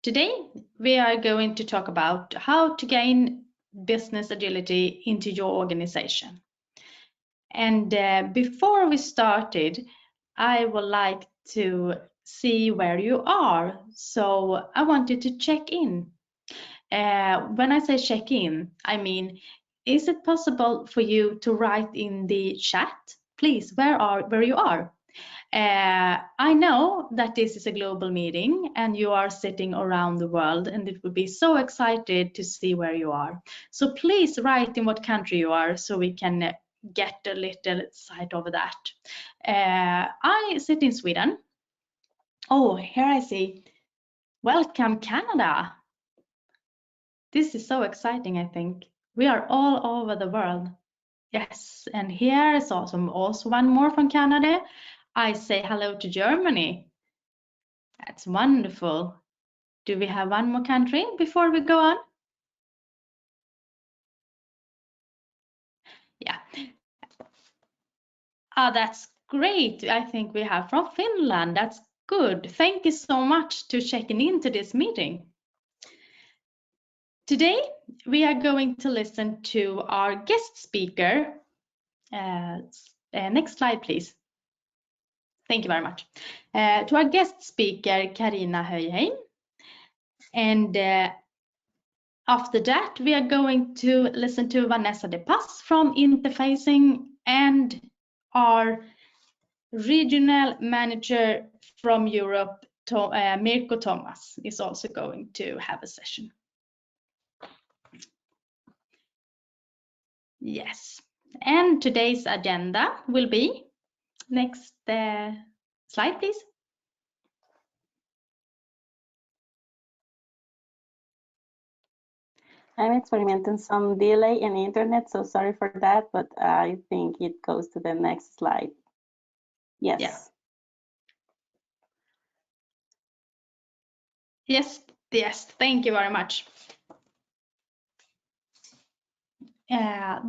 Today, we are going to talk about how to gain business agility into your organization. And before we started, I would like to see where you are. So I wanted to check in. When I say check in, I mean, is it possible for you to write in the chat, please, where you are? I know that this is a global meeting and you are sitting around the world, and it would be so excited to see where you are. So please write in what country you are so we can get a little sight over that. I sit in Sweden. Oh, here I see. Welcome, Canada. This is so exciting, I think. We are all over the world. Yes, and here is also one more from Canada. I say hello to Germany. That's wonderful. Do we have one more country before we go on? Yeah. Ah, that's great. I think we have from Finland. That's good. Thank you so much for checking into this meeting. Today, we are going to listen to our guest speaker. Next slide, please. Thank you very much. To our guest speaker, Carina Höyheim. And after that, we are going to listen to Vanessa De Pass from Interfacing, and our regional manager from Europe, Mirko Thomas, is also going to have a session. Yes, and today's agenda will be, next slide, please. I'm experimenting some delay in the internet, so sorry for that, but I think it goes to the next slide. Yes. Yeah. Yes, thank you very much.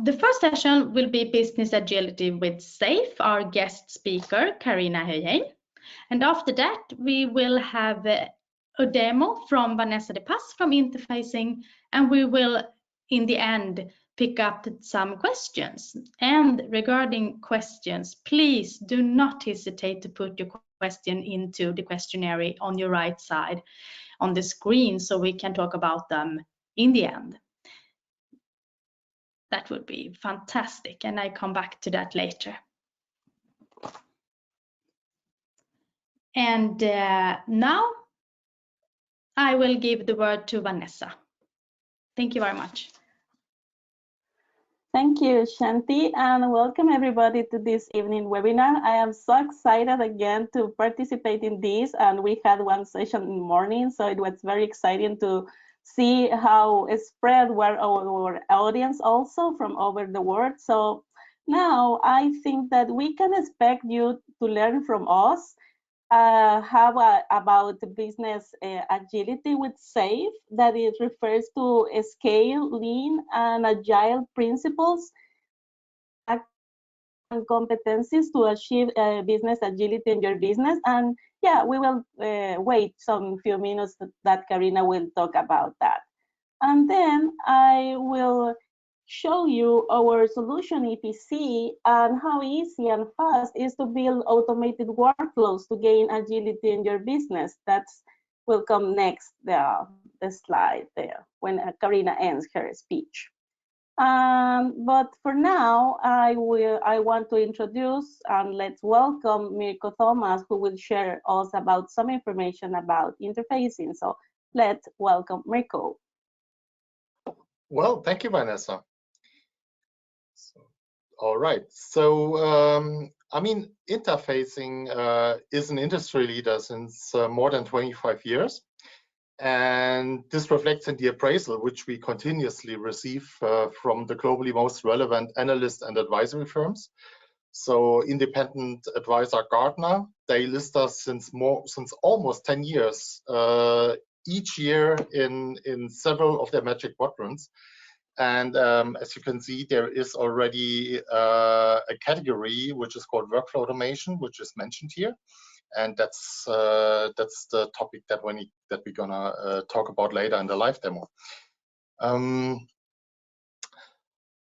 The first session will be Business Agility with SAFE, our guest speaker, Carina Höyheim. And after that, we will have a demo from Vanessa De Pass from Interfacing, and we will, in the end, pick up some questions. And regarding questions, please do not hesitate to put your question into the questionnaire on your right side on the screen so we can talk about them in the end. That would be fantastic, and I come back to that later. And now I will give the word to Vanessa. Thank you very much. Thank you, Shanti, and welcome everybody to this evening webinar. I am so excited again to participate in this, and we had one session in the morning, so it was very exciting to see how it spread were our audience also from over the world. So now I think that we can expect you to learn from us about business agility with SAFE, that it refers to scale, lean, and agile principles and competencies to achieve business agility in your business. And yeah, we will wait some few minutes that Carina will talk about that. And then I will show you our solution EPC and how easy and fast is to build automated workflows to gain agility in your business. That's will come next, the slide there when Carina ends her speech. But for now, I want to introduce and let's welcome Mirko Thomas, who will share us about some information about interfacing. So let's welcome Mirko. Well, thank you, Vanessa. All right. So, I mean, interfacing is an industry leader since more than 25 years. And this reflects in the appraisal, which we continuously receive from the globally most relevant analyst and advisory firms. So independent advisor Gartner, they list us since almost 10 years, each year in several of their Magic Quadrants. And as you can see, there is already a category which is called workflow automation, which is mentioned here. and that's the topic that we're gonna talk about later in the live demo.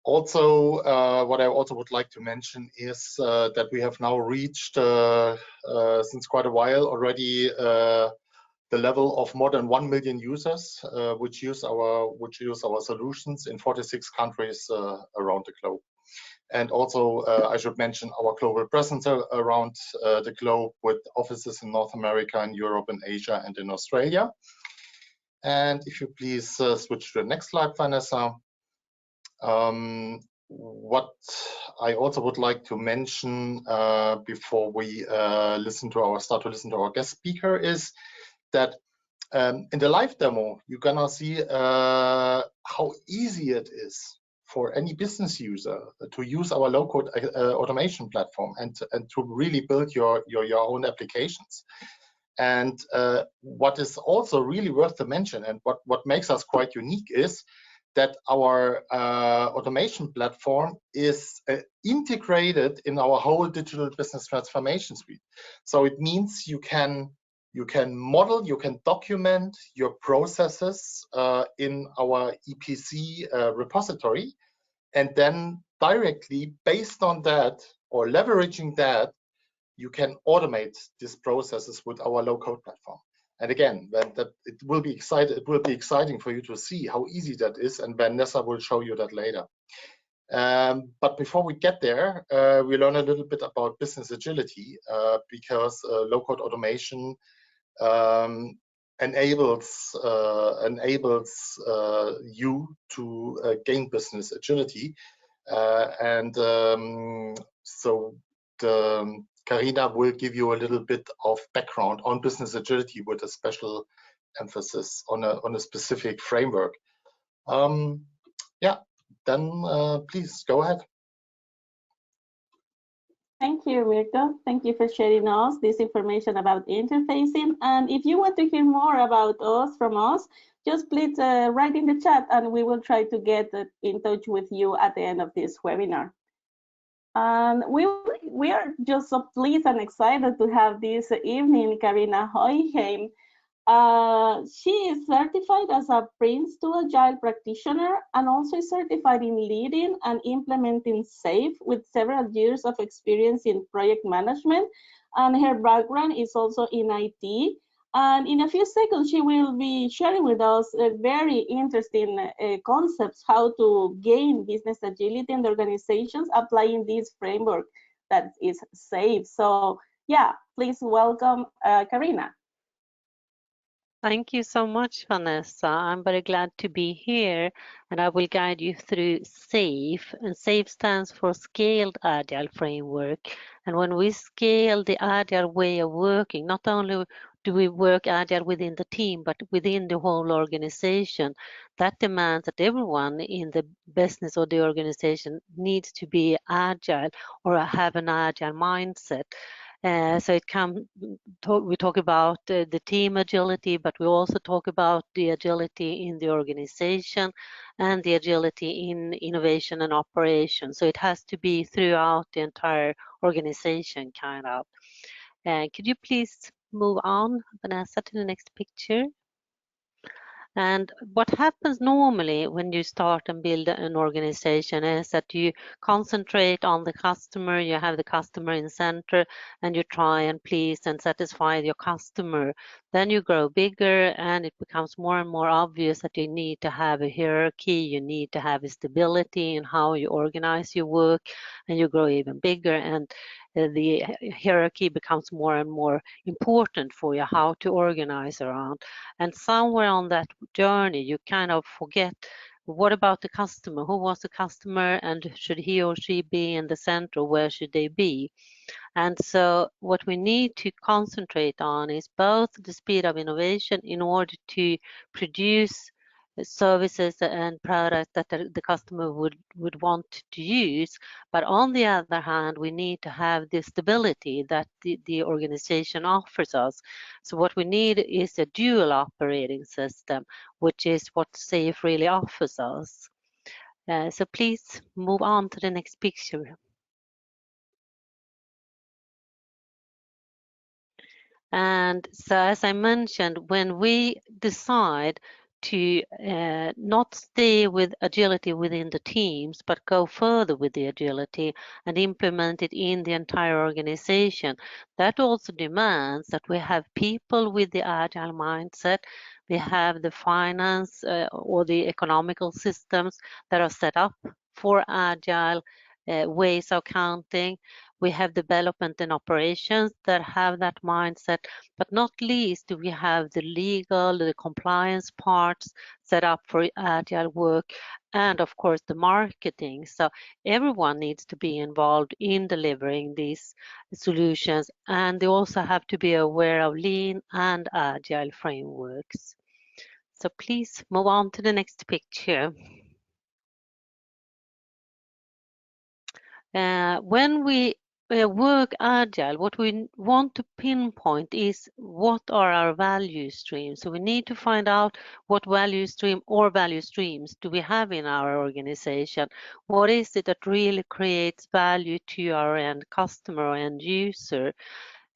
Also, what I also would like to mention is that we have now reached, since quite a while already, the level of more than 1 million users which use our solutions in 46 countries around the globe. And also, I should mention our global presence around the globe, with offices in North America, in Europe, in Asia, and in Australia. And if you please switch to the next slide, Vanessa. What I also would like to mention before we start to listen to our guest speaker is that in the live demo, you're gonna see how easy it is for any business user to use our low-code automation platform and to really build your own applications. And what is also really worth to mention, and what makes us quite unique, is that our automation platform is integrated in our whole digital business transformation suite. So it means you can model, you can document your processes in our EPC repository, and then directly based on that or leveraging that, you can automate these processes with our low-code platform. And again, it will be exciting for you to see how easy that is, and Vanessa will show you that later. But before we get there, we learn a little bit about business agility, because low-code automation enables you to gain business agility. So Carina will give you a little bit of background on business agility with a special emphasis on a specific framework. Yeah, then please go ahead. Thank you, Mirko. Thank you for sharing us this information about interfacing. And if you want to hear more about us from us, just please write in the chat and we will try to get in touch with you at the end of this webinar. And we are just so pleased and excited to have this evening Carina Höyheim. She is certified as a Prince 2 Agile practitioner and also certified in leading and implementing SAFe with several years of experience in project management. And her background is also in IT. And in a few seconds, she will be sharing with us very interesting concepts, how to gain business agility in the organizations applying this framework that is SAFe. So yeah, please welcome Carina. Thank you so much, Vanessa. I'm very glad to be here, and I will guide you through SAFe. And SAFe stands for Scaled Agile Framework. And when we scale the Agile way of working, not only do we work Agile within the team, but within the whole organization, that demands that everyone in the business or the organization needs to be Agile or have an Agile mindset. So we talk about the team agility, but we also talk about the agility in the organization and the agility in innovation and operation. So it has to be throughout the entire organization, kind of. Could you please move on, Vanessa, to the next picture? And what happens normally when you start and build an organization is that you concentrate on the customer, you have the customer in center, and you try and please and satisfy your customer. Then you grow bigger and it becomes more and more obvious that you need to have a hierarchy, you need to have a stability in how you organize your work, and you grow even bigger, and the hierarchy becomes more and more important for you, how to organize around. And somewhere on that journey, you kind of forget, what about the customer? Who was the customer, and should he or she be in the center? Where should they be? And so what we need to concentrate on is both the speed of innovation in order to produce services and products that the customer would want to use. But on the other hand, we need to have the stability that the organization offers us. So what we need is a dual operating system, which is what SAFe really offers us. So please move on to the next picture. And so, as I mentioned, when we decide to not stay with agility within the teams, but go further with the agility and implement it in the entire organization, that also demands that we have people with the agile mindset. We have the finance or the economical systems that are set up for agile ways of counting. We have development and operations that have that mindset, but not least do we have the legal, the compliance parts set up for agile work, and of course the marketing. So everyone needs to be involved in delivering these solutions, and they also have to be aware of lean and agile frameworks. So please move on to the next picture. When we work agile, what we want to pinpoint is what are our value streams. So we need to find out what value stream or value streams do we have in our organization. What is it that really creates value to our end customer or end user?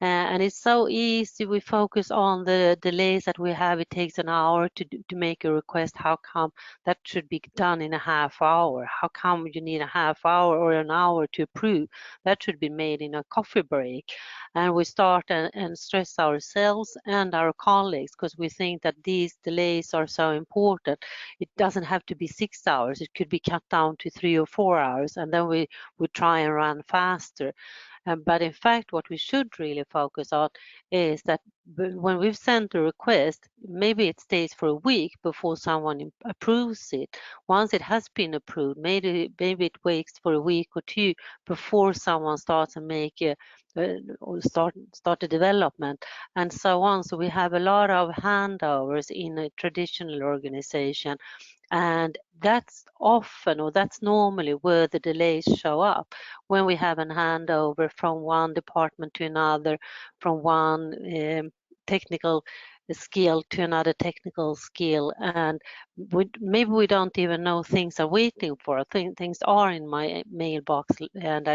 And it's so easy. We focus on the delays that we have. It takes an hour to make a request. How come that should be done in a half hour? How come you need a half hour or an hour to approve? That should be made in a coffee break. And we start and stress ourselves and our colleagues because we think that these delays are so important. It doesn't have to be 6 hours. It could be cut down to 3 or 4 hours. And then we try and run faster. But in fact, what we should really focus on is that when we've sent a request, maybe it stays for a week before someone approves it. Once it has been approved, maybe it waits for a week or two before someone starts and or start a development and so on. So we have a lot of handovers in a traditional organization. And that's often, or that's normally where the delays show up, when we have a handover from one department to another, from one technical skill to another technical skill, and maybe we don't even know things are waiting for us. Things are in my mailbox and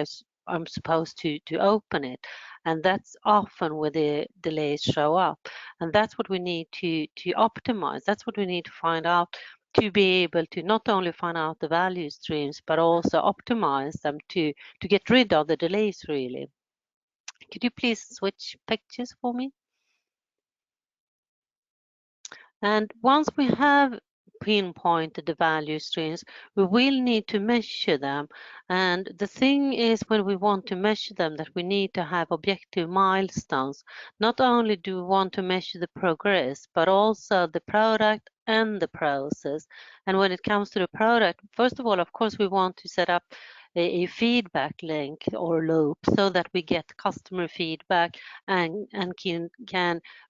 I'm supposed to open it, and that's often where the delays show up. And that's what we need to optimize. That's what we need to find out, to be able to not only find out the value streams, but also optimize them to get rid of the delays, really. Could you please switch pictures for me? And once we have pinpointed the value streams, we will need to measure them. And the thing is, when we want to measure them, that we need to have objective milestones. Not only do we want to measure the progress, but also the product and the process. And when it comes to the product, first of all, of course, we want to set up a feedback link or loop so that we get customer feedback and can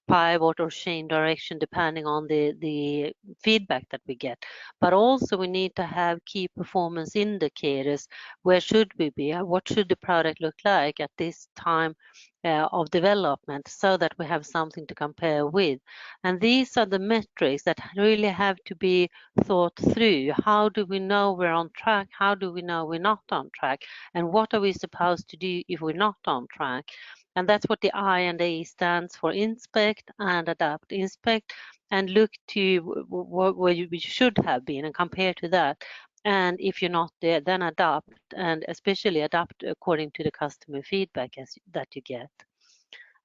pivot or change direction depending on the feedback that we get. But also we need to have key performance indicators. Where should we be? What should the product look like at this time of development, so that we have something to compare with? And these are the metrics that really have to be thought through. How do we know we're on track? How do we know we're not on track? And what are we supposed to do if we're not on track? And that's what the I&A stands for: inspect and adapt. Inspect and look to where we should have been and compare to that. And if you're not there, then adapt, and especially adapt according to the customer feedback that you get.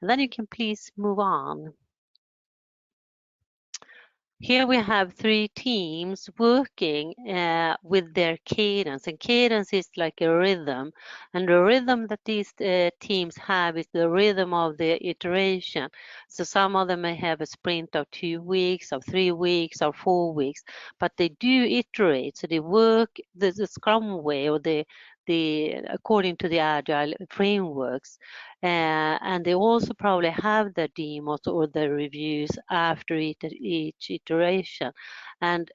And then you can please move on. Here we have 3 teams working with their cadence, and cadence is like a rhythm, and the rhythm that these teams have is the rhythm of the iteration. So some of them may have a sprint of 2 weeks, of 3 weeks, or 4 weeks, but they do iterate. So they work the Scrum way, or the according to the Agile frameworks. And they also probably have their demos or their reviews after each iteration. And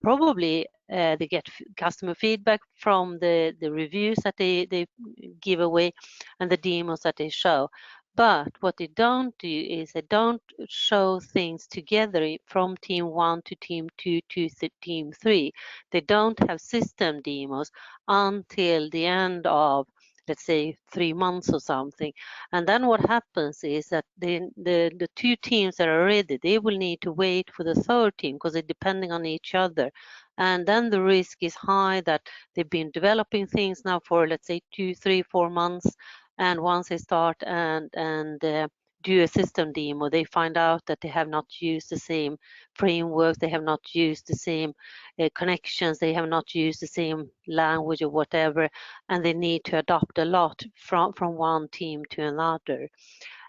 probably they get customer feedback from the reviews that they give away and the demos that they show. But what they don't do is they don't show things together from team 1 to team 2 to team 3. They don't have system demos until the end of let's say 3 months or something. And then what happens is that the two teams that are ready, they will need to wait for the third team because they're depending on each other. And then the risk is high that they've been developing things now for, let's say, 2, 3, 4 months. And once they start and do a system demo, they find out that they have not used the same framework, they have not used the same connections, they have not used the same language or whatever, and they need to adopt a lot from one team to another.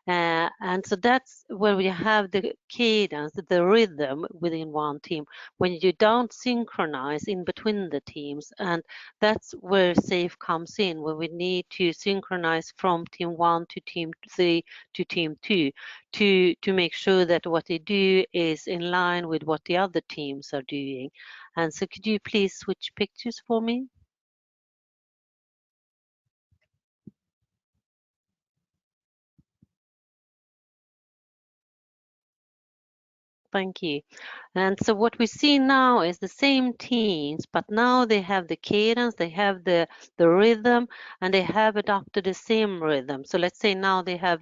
And so that's when we have the cadence, the rhythm within one team, when you don't synchronize in between the teams. And that's where SAFE comes in, when we need to synchronize from team 1 to team 3 to team 2 to make sure that what they do is in line with what the other teams are doing. And so could you please switch pictures for me? Thank you. And so what we see now is the same teams, but now they have the cadence, they have the rhythm, and they have adopted the same rhythm. So let's say now they have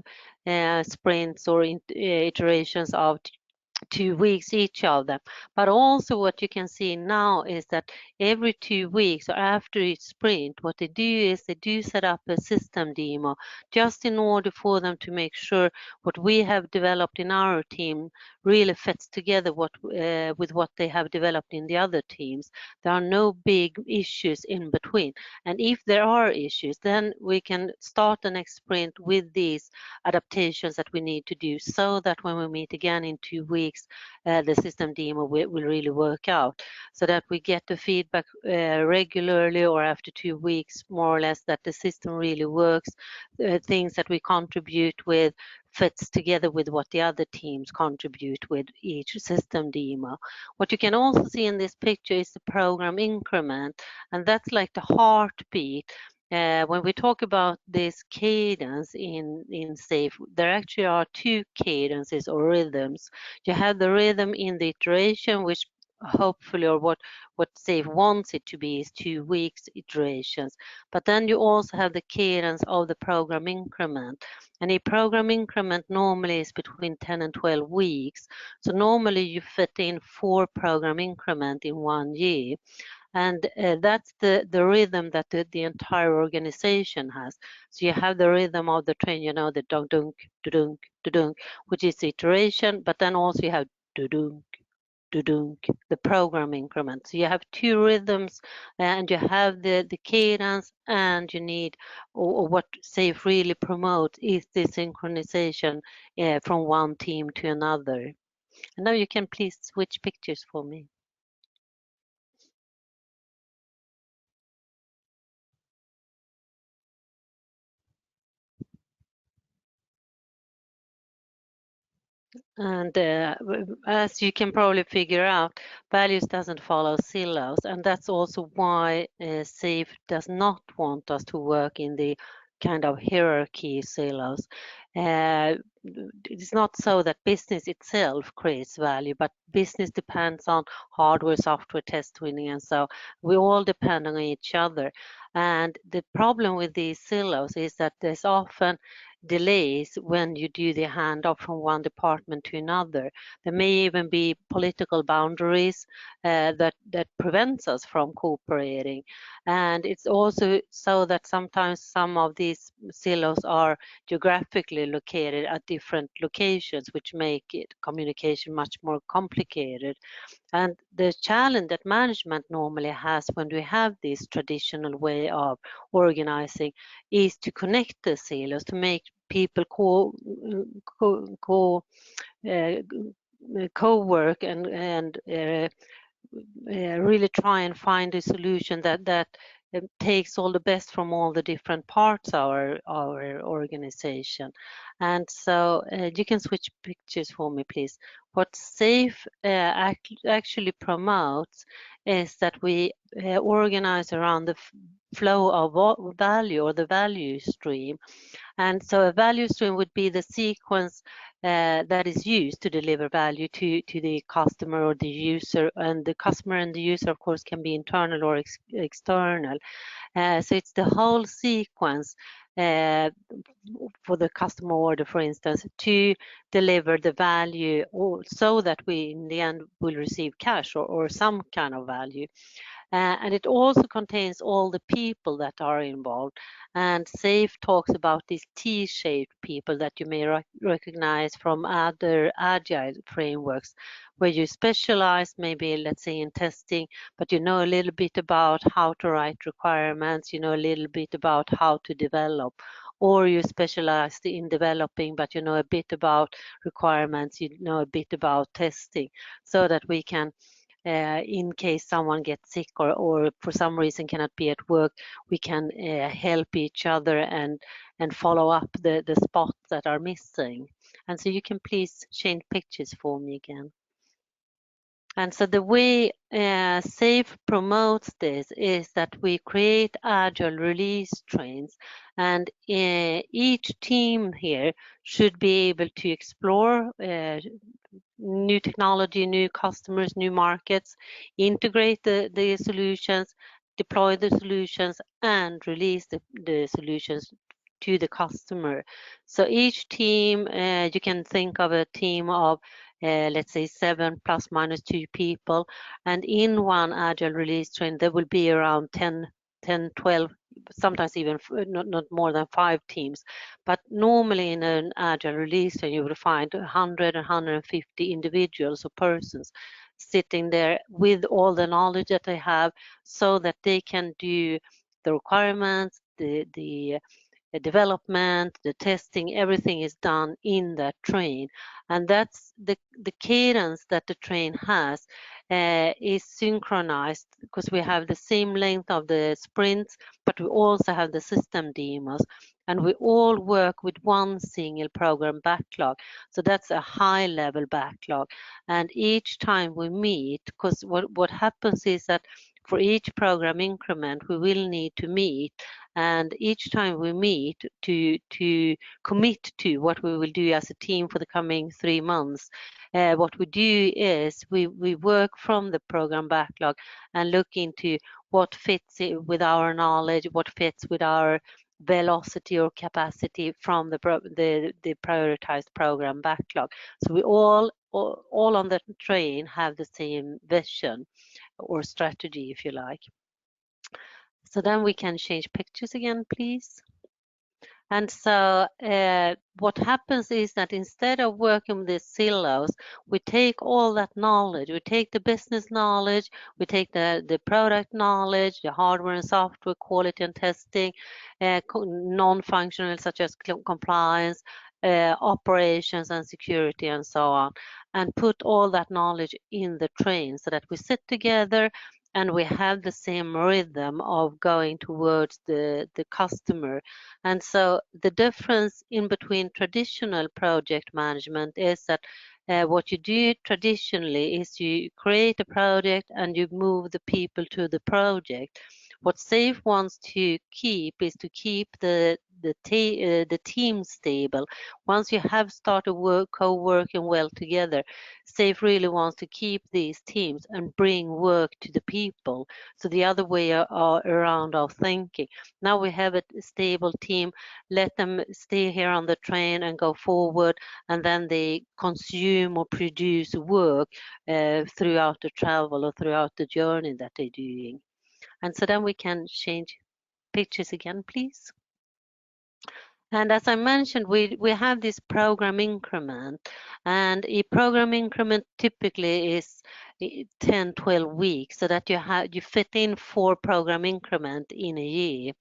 sprints or iterations of 2 weeks each of them. But also what you can see now is that every 2 weeks or after each sprint, what they do is they do set up a system demo just in order for them to make sure what we have developed in our team really fits together with what they have developed in the other teams. There are no big issues in between. And if there are issues, then we can start the next sprint with these adaptations that we need to do, so that when we meet again in 2 weeks, the system demo will really work out, so that we get the feedback regularly or after 2 weeks more or less, that the system really works, things that we contribute with fits together with what the other teams contribute with each system demo. What you can also see in this picture is the program increment, and that's like the heartbeat. When we talk about this cadence in SAFE, there actually are 2 cadences or rhythms. You have the rhythm in the iteration, which hopefully, or what SAFE wants it to be, is 2 weeks iterations. But then you also have the cadence of the program increment. And a program increment normally is between 10 and 12 weeks. So normally you fit in 4 program increment in 1 year. And that's the rhythm that the entire organization has. So you have the rhythm of the train, you know, the dunk, dunk, dunk, dunk, which is the iteration, but then also you have dunk, dunk, the program increment. So you have 2 rhythms, and you have the cadence, and you need, or what SAFE really promotes is the synchronization from one team to another. And now you can please switch pictures for me. And as you can probably figure out, values doesn't follow silos, and that's also why SAFE does not want us to work in the kind of hierarchy silos. It's not so that business itself creates value, but business depends on hardware, software, test winning, and so we all depend on each other. And the problem with these silos is that there's often delays when you do the handoff from one department to another. There may even be political boundaries that prevents us from cooperating. And it's also so that sometimes some of these silos are geographically located at different locations, which make it communication much more complicated. And the challenge that management normally has when we have this traditional way of organizing is to connect the silos, to make people co-work and really try and find a solution that takes all the best from all the different parts of our organization. And so you can switch pictures for me, please. What SAFE actually promotes is that we organize around the flow of value, or the value stream. And so a value stream would be the sequence that is used to deliver value to the customer or the user. And the customer and the user, of course, can be internal or external. So it's the whole sequence for the customer order, for instance, to deliver the value, or so that we in the end will receive cash or some kind of value. And it also contains all the people that are involved. And SAFE talks about these T-shaped people that you may recognize from other Agile frameworks, where you specialize maybe, let's say, in testing, but you know a little bit about how to write requirements, you know a little bit about how to develop, or you specialize in developing, but you know a bit about requirements, you know a bit about testing, so that we can in case someone gets sick or for some reason cannot be at work, we can help each other and follow up the spots that are missing. And so you can please change pictures for me again. And so the way SAFE promotes this is that we create Agile release trains, and each team here should be able to explore new technology, new customers, new markets, integrate the solutions, deploy the solutions, and release the solutions to the customer. So each team, you can think of a team of let's say 7 ± 2 people, and in one Agile release train there will be around 10, 12, sometimes even not more than 5 teams. But normally in an Agile release train you will find 100 and 150 individuals or persons sitting there with all the knowledge that they have, so that they can do the requirements, the development, the testing, everything is done in that train. And that's the cadence that the train has is synchronized, because we have the same length of the sprints, but we also have the system demos, and we all work with one single program backlog. So that's a high level backlog. And each time we meet, because what happens is that for each program increment we will need to meet, and each time we meet to commit to what we will do as a team for the coming 3 months, what we do is we work from the program backlog and look into what fits with our knowledge, what fits with our velocity or capacity from the prioritized program backlog. So we all on the train have the same vision or strategy, if you like. So then we can change pictures again, please. And so what happens is that instead of working with the silos, we take all that knowledge, we take the business knowledge, we take the product knowledge, the hardware and software quality and testing, non-functional such as compliance, operations and security and so on, and put all that knowledge in the train so that we sit together and we have the same rhythm of going towards the customer. And so the difference in between traditional project management is that what you do traditionally is you create a project and you move the people to the project. What SAFE wants to keep is to keep the team stable. Once you have started co-working well together, SAFE really wants to keep these teams and bring work to the people. So the other way around of thinking. Now we have a stable team, let them stay here on the train and go forward, and then they consume or produce work throughout the travel or throughout the journey that they're doing. And so then we can change pictures again, please. And as I mentioned, we have this program increment, and a program increment typically is 10, 12 weeks, so that you fit in 4 program increment in a year.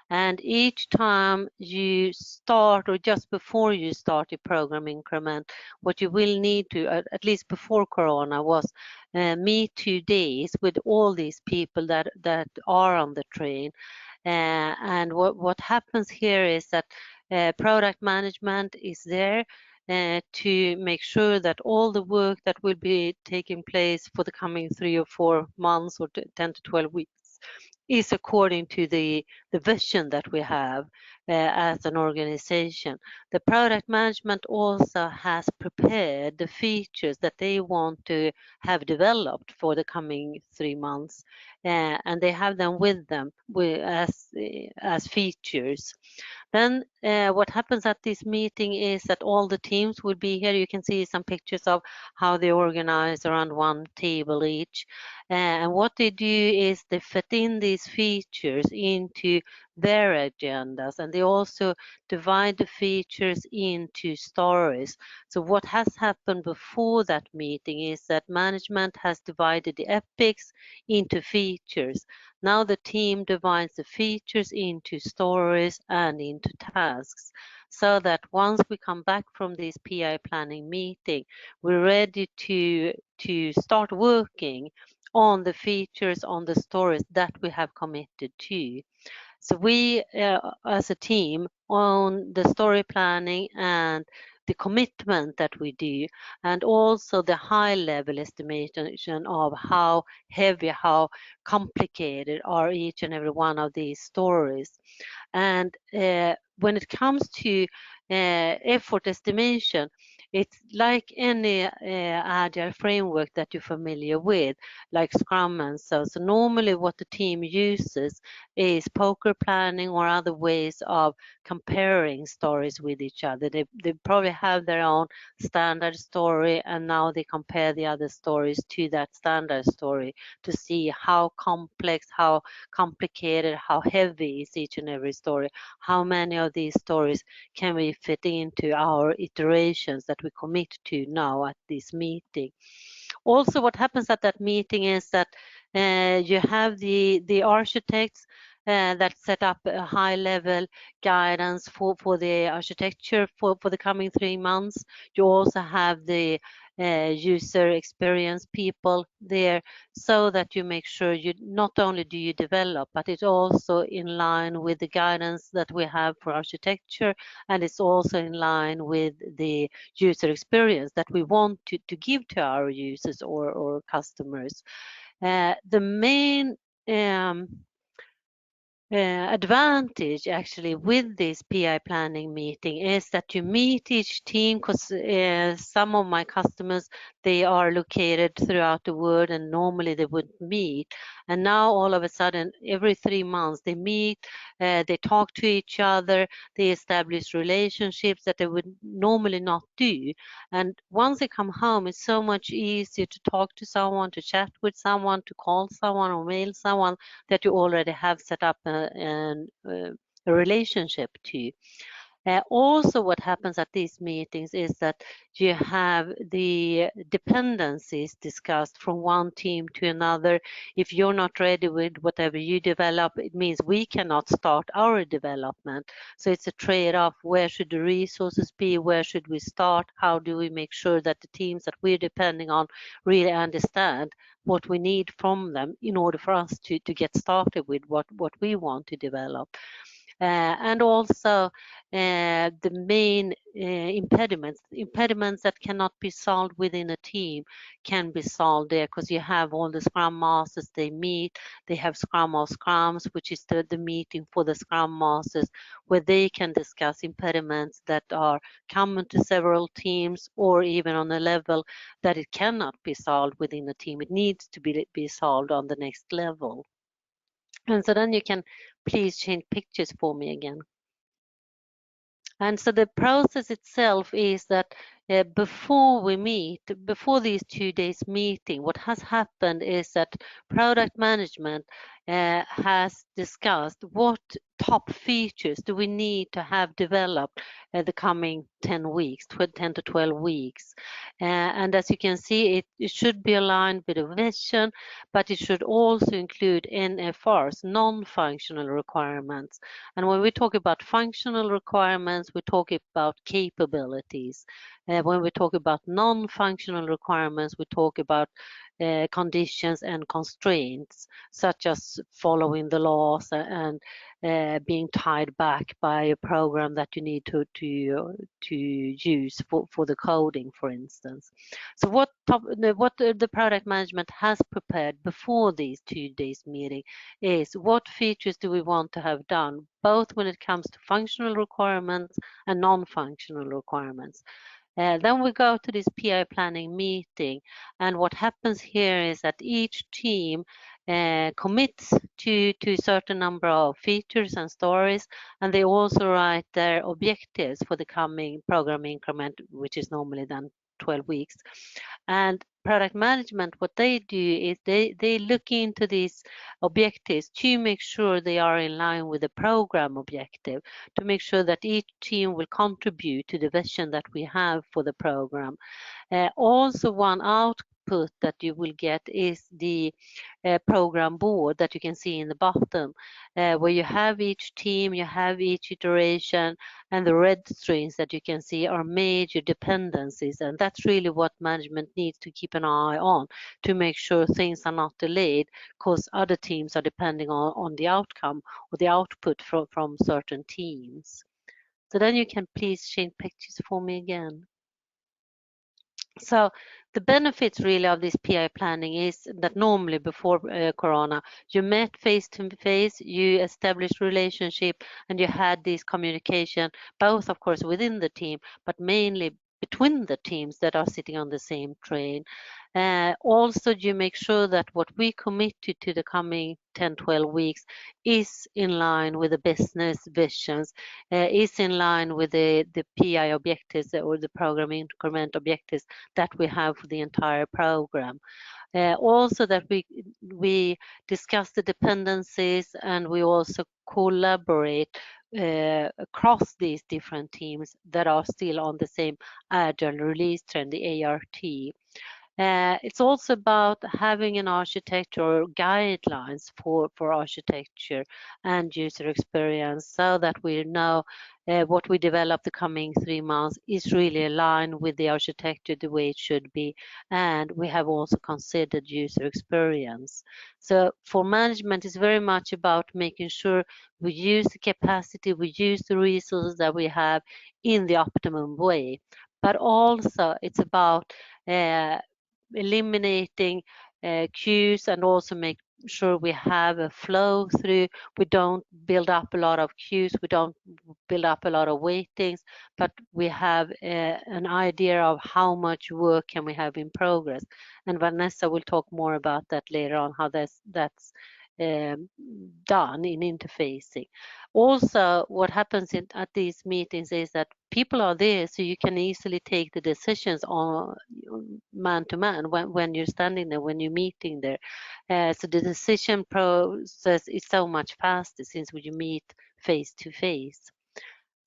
And each time you start, or just before you start a program increment, what you will need to, at least before Corona, was meet 2 days with all these people that are on the train. And what happens here is that product management is there to make sure that all the work that will be taking place for the coming 3 or 4 months or 10 to 12 weeks is according to the vision that we have as an organization. The product management also has prepared the features that they want to have developed for the coming 3 months, and they have them with them as features. Then what happens at this meeting is that all the teams will be here. You can see some pictures of how they organize around one table each. And what they do is they fit in these features into their agendas, and they also divide the features into stories. So what has happened before that meeting is that management has divided the epics into features. Now the team divides the features into stories and into tasks, so that once we come back from this PI planning meeting, we're ready to start working on the features, on the stories that we have committed to. So we, as a team, own the story planning and the commitment that we do, and also the high level estimation of how heavy, how complicated are each and every one of these stories. And when it comes to effort estimation, it's like any Agile framework that you're familiar with, like Scrum and so. So normally what the team uses is poker planning or other ways of comparing stories with each other. They probably have their own standard story, and now they compare the other stories to that standard story to see how complex, how complicated, how heavy is each and every story. How many of these stories can we fit into our iterations that we commit to now at this meeting? Also, what happens at that meeting is that you have the architects that set up a high level guidance for the architecture for the coming 3 months. You also have the user experience people there, so that you make sure you not only do you develop, but it's also in line with the guidance that we have for architecture, and it's also in line with the user experience that we want to give to our users or customers. The main advantage actually with this PI planning meeting is that you meet each team, because some of my customers, they are located throughout the world and normally they wouldn't meet, and now all of a sudden every 3 months they meet, they talk to each other, they establish relationships that they would normally not do. And once they come home, it's so much easier to talk to someone, to chat with someone, to call someone or mail someone that you already have set up a relationship to. Also, what happens at these meetings is that you have the dependencies discussed from one team to another. If you're not ready with whatever you develop, it means we cannot start our development. So it's a trade-off. Where should the resources be? Where should we start? How do we make sure that the teams that we're depending on really understand what we need from them in order for us to get started with what we want to develop? And also the main impediments that cannot be solved within a team can be solved there, because you have all the Scrum Masters, they meet, they have Scrum of Scrums, which is the meeting for the Scrum Masters, where they can discuss impediments that are common to several teams, or even on a level that it cannot be solved within a team. It needs to be solved on the next level. And so then you can please change pictures for me again. And so the process itself is that before we meet, before these 2 days meeting, what has happened is that product management has discussed what top features do we need to have developed the coming 10 weeks, 10 to 12 weeks. And as you can see, it should be aligned with a vision, but it should also include NFRs, non-functional requirements. And when we talk about functional requirements, we talk about capabilities. When we talk about non-functional requirements, we talk about conditions and constraints, such as following the laws and being tied back by a program that you need to use for the coding, for instance. So what the product management has prepared before these 2 days meeting is what features do we want to have done, both when it comes to functional requirements and non-functional requirements. Then we go to this PI planning meeting, and what happens here is that each team commits to a certain number of features and stories, and they also write their objectives for the coming program increment, which is normally then 12 weeks. And product management, what they do is they look into these objectives to make sure they are in line with the program objective, to make sure that each team will contribute to the vision that we have for the program. Also, one output that you will get is the program board that you can see in the bottom, where you have each team, you have each iteration, and the red strings that you can see are major dependencies. And that's really what management needs to keep an eye on, to make sure things are not delayed because other teams are depending on the outcome or the output from certain teams. So then you can please change pictures for me again. So the benefits really of this PI planning is that normally before Corona, you met face to face, you established relationship, and you had this communication, both of course within the team, but mainly between the teams that are sitting on the same train. Also, you make sure that what we commit to the coming 10-12 weeks is in line with the business visions, is in line with the PI objectives or the program increment objectives that we have for the entire program. Also that we discuss the dependencies, and we also collaborate across these different teams that are still on the same Agile release trend, the ART. It's also about having an architecture guidelines for architecture and user experience, so that we know what we develop the coming 3 months is really aligned with the architecture the way it should be, and we have also considered user experience. So for management, it's very much about making sure we use the capacity, we use the resources that we have in the optimum way, but also it's about eliminating queues and also make sure we have a flow through. We don't build up a lot of queues, we don't build up a lot of waitings, but we have an idea of how much work can we have in progress. And Vanessa will talk more about that later on, how that's done in interfacing. Also, what happens at these meetings is that people are there, so you can easily take the decisions on man to man when you're standing there, when you're meeting there. So the decision process is so much faster since you meet face to face.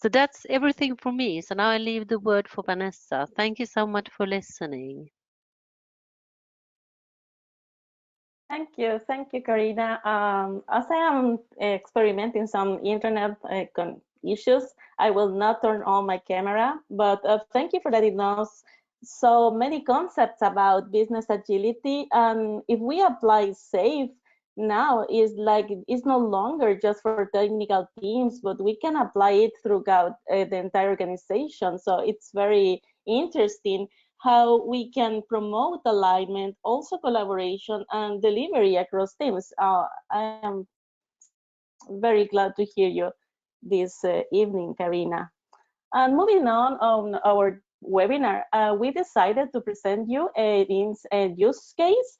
So that's everything for me. So now I leave the word for Vanessa. Thank you so much for listening. Thank you, Carina. As I am experimenting some internet issues, I will not turn on my camera, but thank you for letting us so many concepts about business agility. And if we apply SAFe now, it's no longer just for technical teams, but we can apply it throughout the entire organization. So it's very interesting how we can promote alignment, also collaboration and delivery across teams. I am very glad to hear you this evening, Carina. And moving on our webinar, we decided to present you a use case.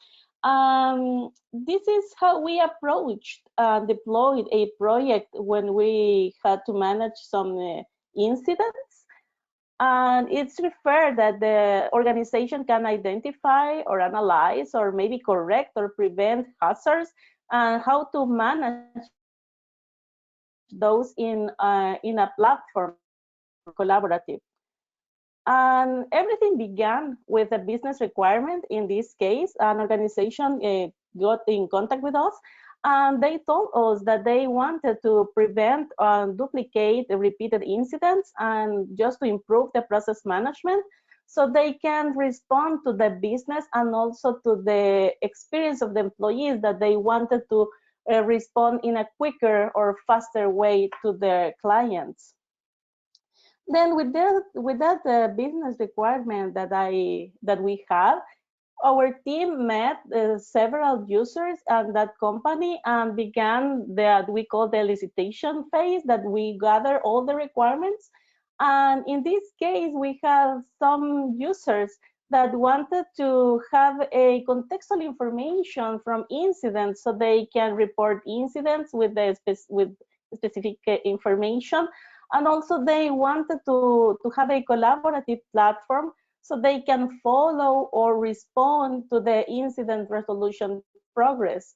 This is how we approached and deployed a project when we had to manage some incidents. And it's referred that the organization can identify or analyze or maybe correct or prevent hazards and how to manage those in a platform collaborative. And everything began with a business requirement. In this case, an organization got in contact with us, and they told us that they wanted to prevent and duplicate the repeated incidents and just to improve the process management. so they can respond to the business and also to the experience of the employees that they wanted to respond in a quicker or faster way to their clients. Then with that business requirement that we had, our team met several users at that company and began that we call the elicitation phase, that we gather all the requirements. And in this case, we have some users that wanted to have a contextual information from incidents so they can report incidents with specific information. And also they wanted to have a collaborative platform so they can follow or respond to the incident resolution progress.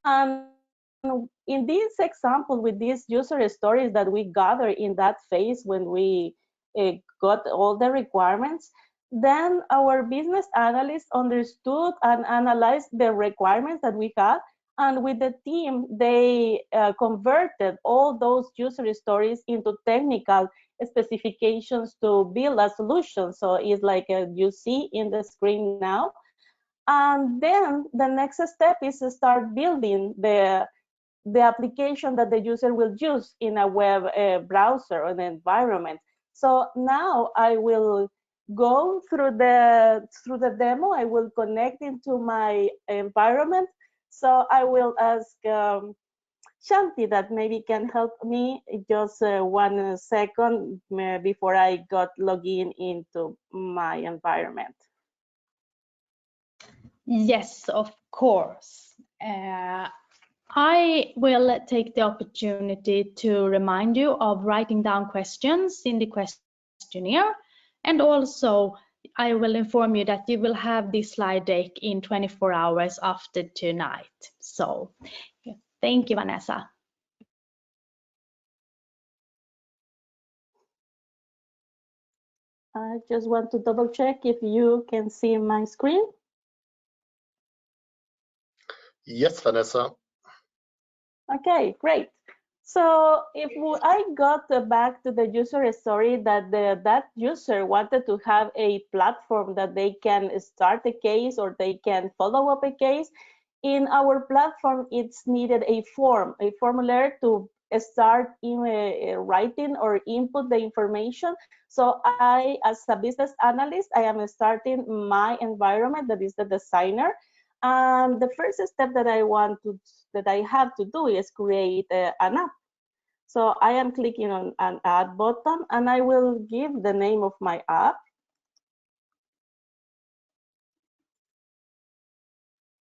And in this example, with these user stories that we gather in that phase when we got all the requirements, then our business analysts understood and analyzed the requirements that we had. And with the team, they converted all those user stories into technical specifications to build a solution. So it's like you see in the screen now. And then the next step is to start building the application that the user will use in a web browser or an environment. So now I will go through the demo. I will connect into my environment. So I will ask Shanti that maybe can help me just 1 second before I got login into my environment. Yes, of course. I will take the opportunity to remind you of writing down questions in the questionnaire, and also I will inform you that you will have this slide deck in 24 hours after tonight. So thank you, Vanessa. I just want to double check if you can see my screen. Yes, Vanessa. Okay, great. So if I got back to the user story that that user wanted to have a platform that they can start a case or they can follow up a case, in our platform, it's needed a formulary to start writing or input the information. So I, as a business analyst, I am starting my environment, that is the designer. And the first step that I have to do is create an app. So I am clicking on an add button and I will give the name of my app.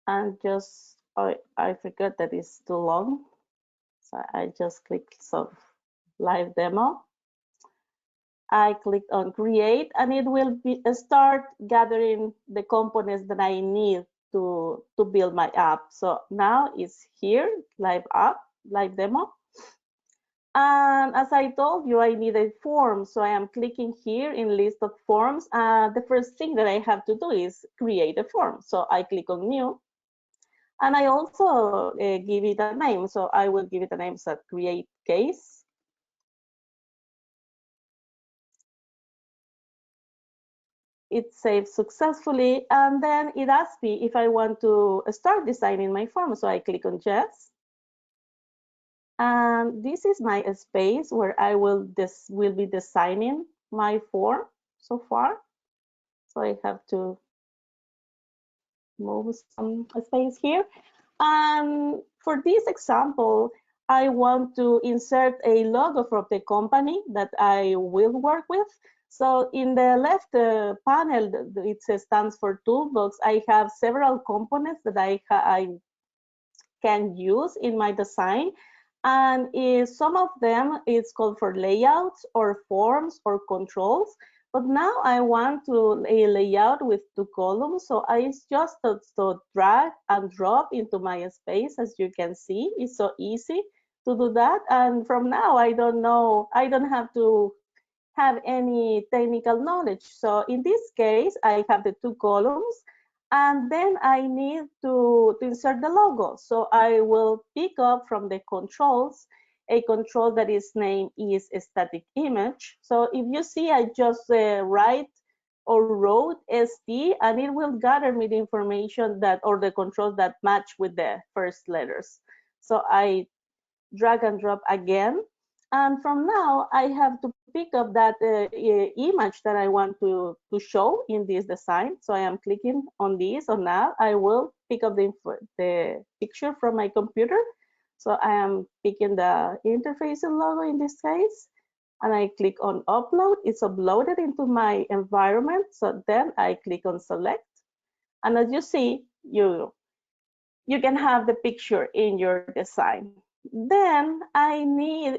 And just, I forgot that it's too long. So I just clicked some live demo. I clicked on create and it will start gathering the components that I need to build my app. So now it's here, live app, live demo. And as I told you, I need a form. So I am clicking here in list of forms. The first thing that I have to do is create a form. So I click on new. And I also give it a name. So I will give it a name, so create case. It saves successfully. And then it asks me if I want to start designing my form. So I click on yes. And this is my space where I will be designing my form so far. So I have to move some space here. And for this example, I want to insert a logo from the company that I will work with. So in the left panel, it stands for toolbox. I have several components that I can use in my design. And some of them is called for layouts or forms or controls. But now I want to a layout with 2 columns. So I just drag and drop into my space. As you can see, it's so easy to do that. And from now, I don't have to have any technical knowledge. So in this case, I have the 2 columns. And then I need to insert the logo. So I will pick up from the controls a control that is named is static image. So if you see, I just write or wrote ST, and it will gather me the information that, or the controls that match with the first letters. So I drag and drop again. And from now, I have to pick up that image that I want to show in this design. So I am clicking on this, so now I will pick up the picture from my computer. So I am picking the interface logo in this case, and I click on upload. It's uploaded into my environment. So then I click on select. And as you see, you can have the picture in your design. Then I need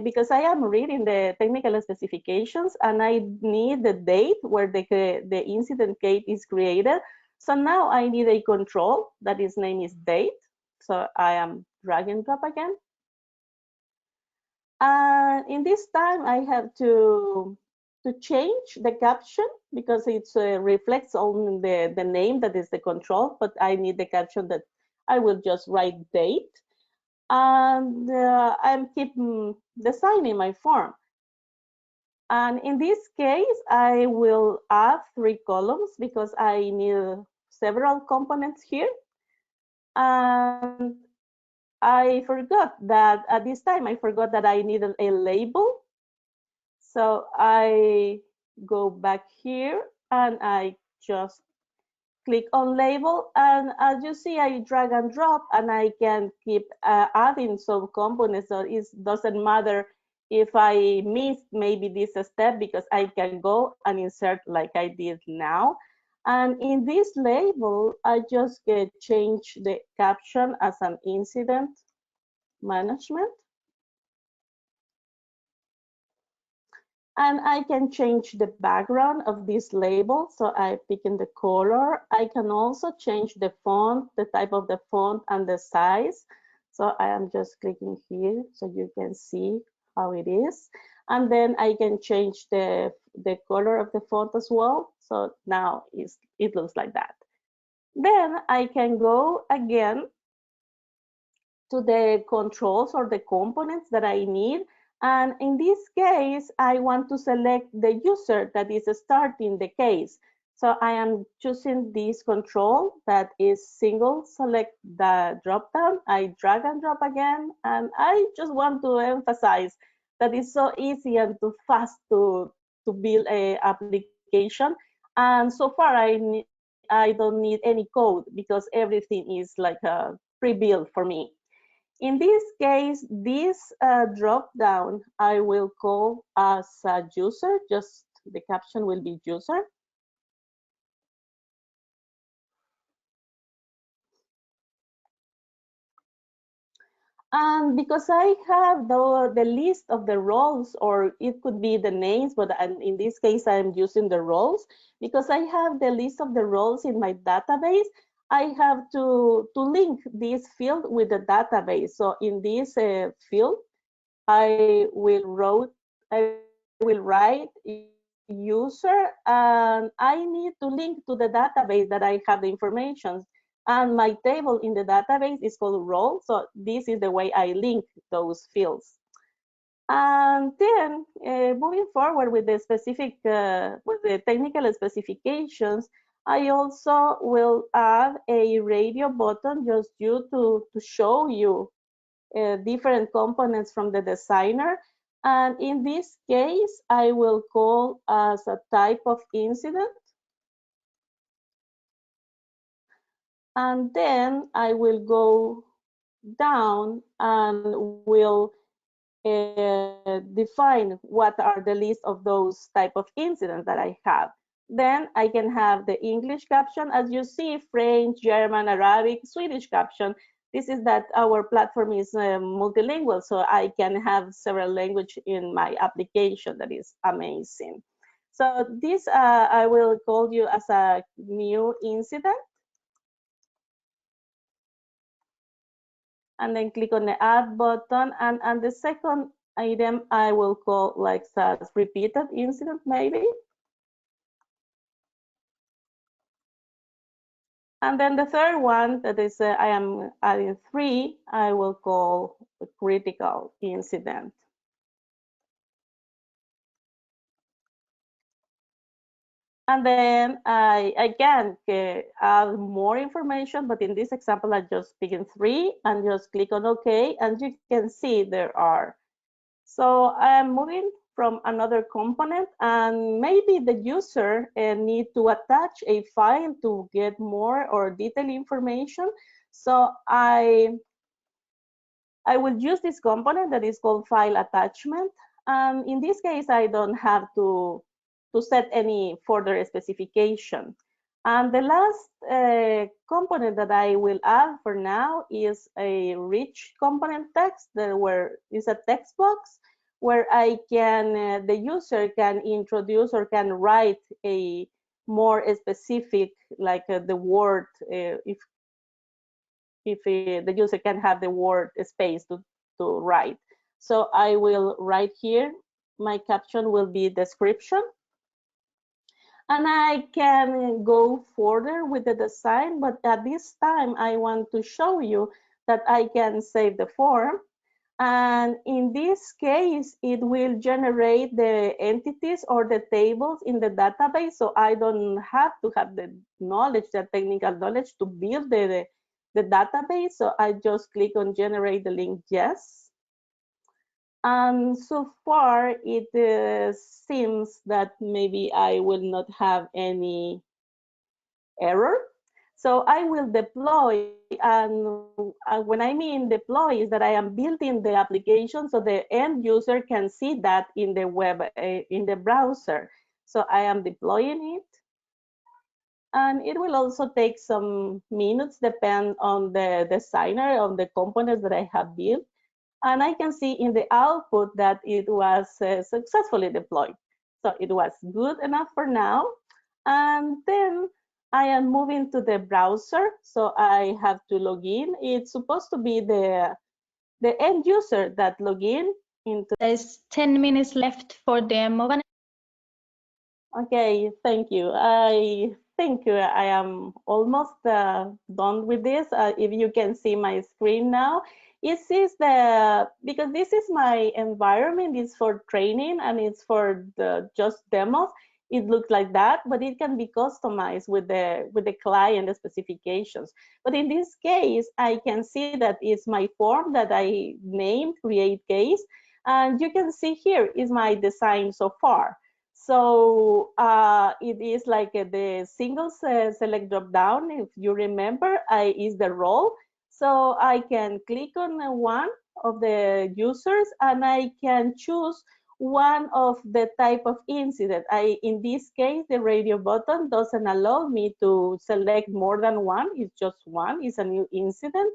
because I am reading the technical specifications and I need the date where the incident case is created. So now I need a control that its name is date. So I am drag and drop again. And in this time, I have to change the caption because it reflects on the name that is the control, but I need the caption that I will just write date. And I'm keeping designing my form. And in this case, I will add 3 columns because I need several components here. And I forgot that at this time, I forgot that I needed a label. So I go back here and I just click on label, and as you see, I drag and drop, and I can keep adding some components. So it doesn't matter if I missed maybe this step because I can go and insert like I did now. And in this label, I just change the caption as an incident management. And I can change the background of this label. So I pick in the color. I can also change the font, the type of the font and the size. So I am just clicking here so you can see how it is. And then I can change the color of the font as well. So now it looks like that. Then I can go again to the controls or the components that I need. And in this case, I want to select the user that is starting the case. So I am choosing this control that is single select the drop down. I drag and drop again. And I just want to emphasize that it's so easy and too fast to build a application. And so far, I don't need any code because everything is like pre-built for me. In this case, this drop down, I will call as a user, just the caption will be user. And because I have the list of the roles, or it could be the names, but in this case, I'm using the roles. Because I have the list of the roles in my database, I have to link this field with the database. So in this field, I will write user, and I need to link to the database that I have the information. And my table in the database is called role. So this is the way I link those fields. And then moving forward with the specific, with the technical specifications, I also will add a radio button just to show you different components from the designer. And in this case, I will call as a type of incident. And then I will go down and will define what are the list of those type of incidents that I have. Then I can have the English caption, as you see, French, German, Arabic, Swedish caption. This is that our platform is multilingual, so I can have several languages in my application. That is amazing. So this I will call you as a new incident. And then click on the add button. And the second item I will call like as repeated incident maybe. And then the third one that is I am adding 3, I will call a critical incident. And then I can add more information, but in this example, I just pick in 3 and just click on OK, and you can see there are. So I'm moving from another component, and maybe the user need to attach a file to get more or detailed information. So I will use this component that is called file attachment. And in this case, I don't have to set any further specification. And the last component that I will add for now is a rich component text where is a text box where I can, the user can introduce or can write a more specific, like the word, if the user can have the word space to write. So I will write here, my caption will be description. And I can go further with the design, but at this time I want to show you that I can save the form. And in this case, it will generate the entities or the tables in the database. So I don't have to have the knowledge, the technical knowledge to build the database. So I just click on generate the link, yes. And so far, it seems that maybe I will not have any error. So I will deploy, and when I mean deploy is that I am building the application so the end user can see that in the web, in the browser. So I am deploying it. And it will also take some minutes, depend on the designer, on the components that I have built. And I can see in the output that it was successfully deployed. So it was good enough for now. And then I am moving to the browser. So I have to log in. It's supposed to be the end user that log in into. There's 10 minutes left for demo. Okay, thank you. I think I am almost done with this. If you can see my screen now, it is because this is my environment, it's for training and it's for the just demos. It looks like that, but it can be customized with the client specifications. But in this case, I can see that it's my form that I named create case. And you can see here is my design so far. So it is like the single select drop down. If you remember, is the role. So I can click on one of the users and I can choose one of the type of incident. In this case, the radio button doesn't allow me to select more than one. It's just one. It's a new incident.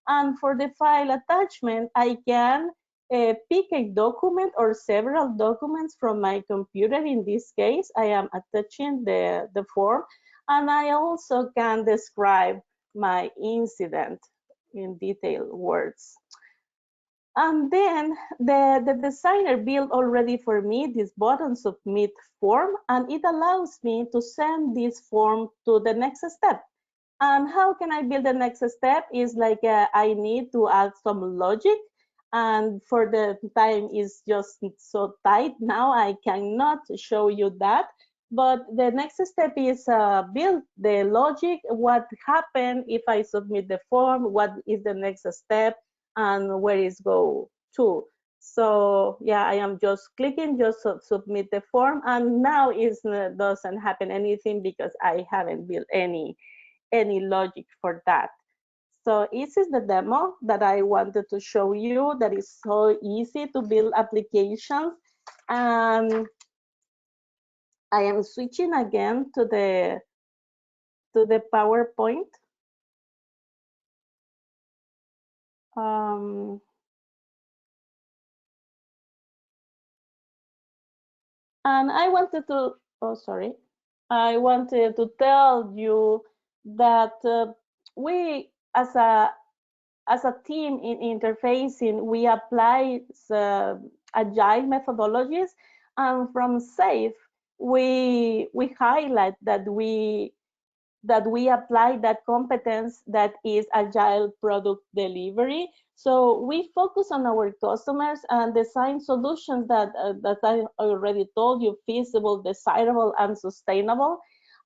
And for the file attachment, I can pick a document or several documents from my computer. In this case, I am attaching the form, and I also can describe my incident in detailed words. And then the designer built already for me this button submit form, and it allows me to send this form to the next step. And how can I build the next step is like I need to add some logic, and for the time is just so tight now I cannot show you that. But the next step is build the logic, what happened if I submit the form, what is the next step, and where is go to. So yeah, I am just clicking, just submit the form, and now it doesn't happen anything because I haven't built any logic for that. So this is the demo that I wanted to show you that is so easy to build applications. And I am switching again to the PowerPoint. And I wanted to, I wanted to tell you that we, as a team in interfacing, we apply agile methodologies, and from SAFE, we highlight that we that we apply that competence that is Agile product delivery. So we focus on our customers and design solutions that I already told you, feasible, desirable, and sustainable.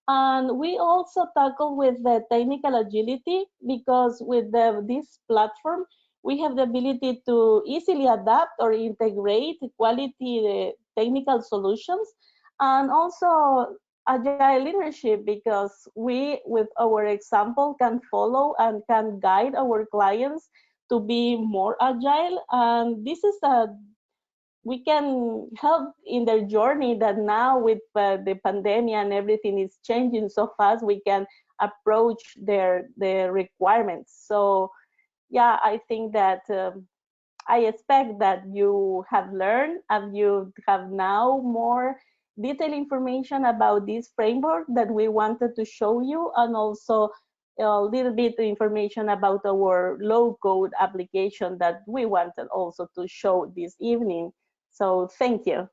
And we also tackle with the technical agility, because with this platform, we have the ability to easily adapt or integrate quality technical solutions, and also agile leadership, because we, with our example, can follow and can guide our clients to be more agile. And this is we can help in their journey, that now with the pandemic and everything is changing so fast, we can approach their requirements. So yeah, I think that I expect that you have learned and you have now more detailed information about this framework that we wanted to show you, and also a little bit of information about our low-code application that we wanted also to show this evening. So thank you.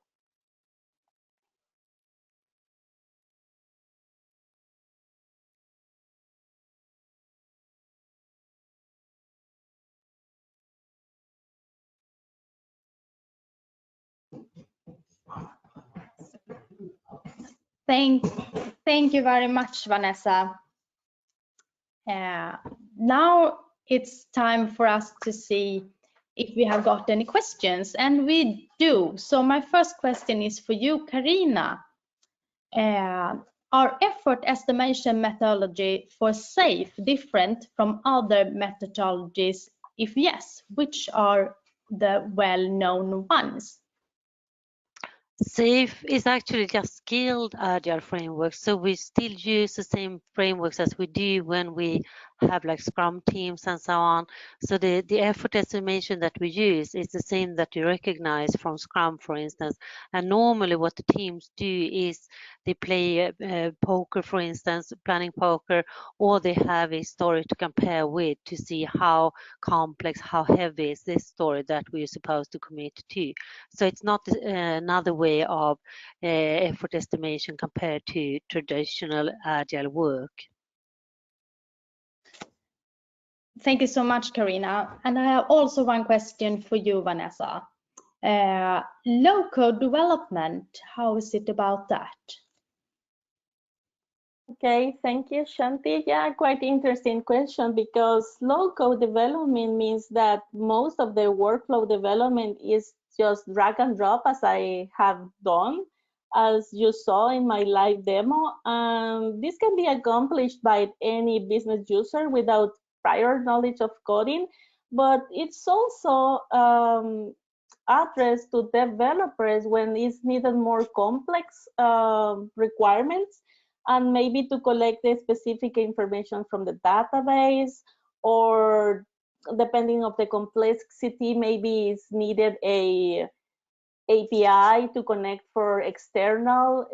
Thank you very much, Vanessa. Now it's time for us to see if we have got any questions, and we do. So my first question is for you, Carina. Are effort estimation methodology for SAFe different from other methodologies? If yes, which are the well-known ones? SAFe is actually just scaled Agile frameworks, so we still use the same frameworks as we do when we have like Scrum teams and so on. So the effort estimation that we use is the same that you recognize from Scrum, for instance. And normally what the teams do is they play poker, for instance, planning poker, or they have a story to compare with to see how complex, how heavy is this story that we're supposed to commit to. So it's not another way of effort estimation compared to traditional Agile work. Thank you so much, Carina. And I have also one question for you, Vanessa. Low-code development, how is it about that? Okay, thank you, Shanti. Yeah, quite interesting question, because low-code development means that most of the workflow development is just drag and drop, as I have done, as you saw in my live demo. This can be accomplished by any business user without prior knowledge of coding, but it's also addressed to developers when it's needed more complex requirements, and maybe to collect the specific information from the database, or depending on the complexity, maybe it's needed a API to connect for external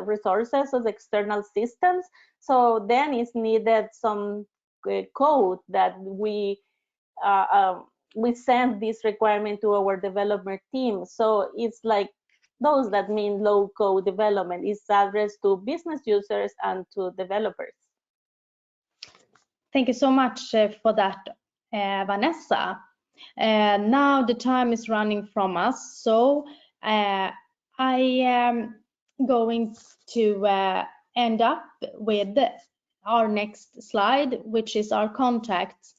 resources or external systems. So then it's needed some code that we send this requirement to our developer team. So it's like those that mean low code development is addressed to business users and to developers. Thank you so much for that, Vanessa. Now the time is running from us, so I am going to end up with our next slide, which is our contacts.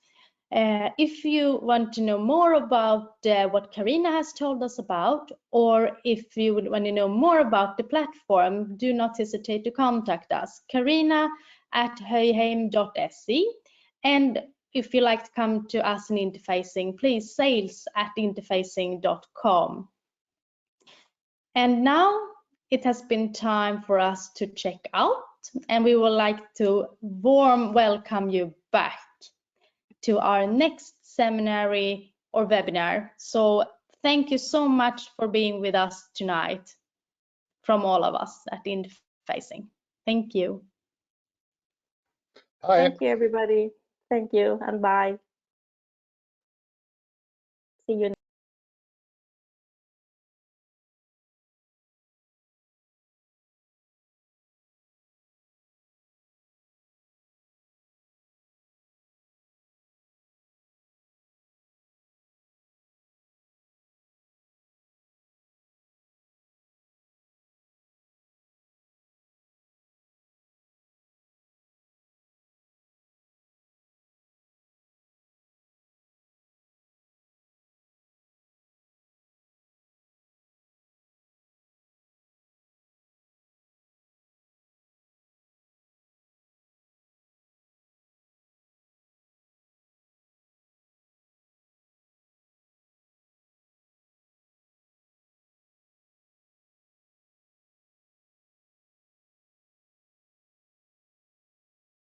If you want to know more about what Carina has told us about, or if you would want to know more about the platform, do not hesitate to contact us, carina@höyheim.se. And if you like to come to us in interfacing, please sales@interfacing.com. And now it has been time for us to check out, and we would like to warm welcome you back to our next seminary or webinar. So thank you so much for being with us tonight from all of us at Interfacing. Thank you. Bye. Thank you, everybody. Thank you, and bye. See you next